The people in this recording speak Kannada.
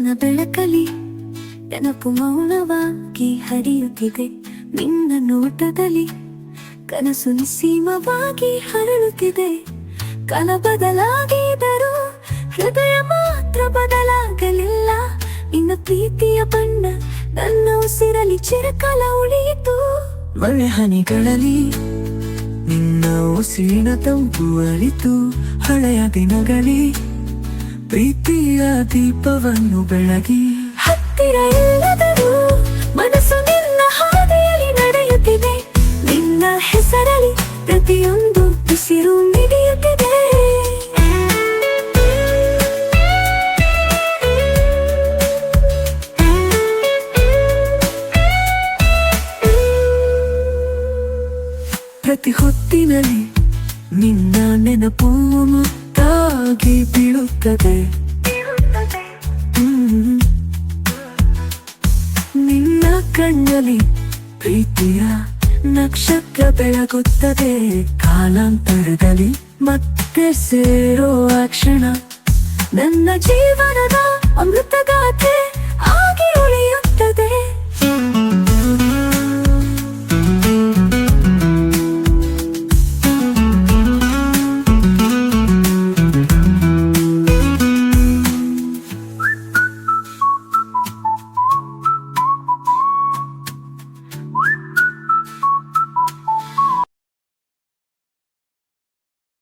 ಜೀವನ ಬೆಳಕಲಿ ನೆನಪು ಮೌನವಾಗಿ ಹರಿಯುತ್ತಿದೆ ನಿನ್ನ ನೋಟದಲ್ಲಿ ಕನಸು ನಿಸ್ಸೀಮವಾಗಿ ಹರಳುತ್ತಿದೆ ಕಾಲ ಬದಲಾಗಿದರೂ ಹೃದಯ ಮಾತ್ರ ಬದಲಾಗಲಿಲ್ಲ ನಿನ್ನ ಪ್ರೀತಿಯ ಬಣ್ಣ ನನ್ನ ಉಸಿರಲಿ ಚಿರಕಾಲ ಉಳಿಯಿತು ಮಳೆ ಹನಿಗಳಲ್ಲಿ ನಿನ್ನ ಉಸಿರಿನ ತಂಪು ಅರಿತು ಹಳೆಯ ದಿನಗಳಿ ಪ್ರೀತಿಯ ದೀಪವನ್ನು ಬೆಳಗಿ ಹತ್ತಿರ ಇಲ್ಲದರೂ ಮನಸ್ಸು ನಿನ್ನ ಹಾದಿಯಲ್ಲಿ ನಡೆಯುತ್ತಿದೆ ನಿನ್ನ ಹೆಸರಲ್ಲಿ ಪ್ರತಿಯೊಂದು ಉಸಿರು ಮಿಡಿಯುತ್ತಿದೆ ಪ್ರತಿ ಹೊತ್ತಿನಲ್ಲಿ ನಿನ್ನ ನೆನಪು ಮುತ್ತಾಗಿ ಬೀಳುತ್ತದೆ ನಿನ್ನ ಕಣ್ಣಲ್ಲಿ ಪ್ರೀತಿಯ ನಕ್ಷತ್ರ ಬೆಳಗುತ್ತದೆ ಕಾಲಾಂತರದಲ್ಲಿ ಮತ್ತೆ ಸೇರೋ ಆ ಕ್ಷಣ ನನ್ನ ಜೀವನದ ಅಮೃತಗಾಥೆ ಆಗಿ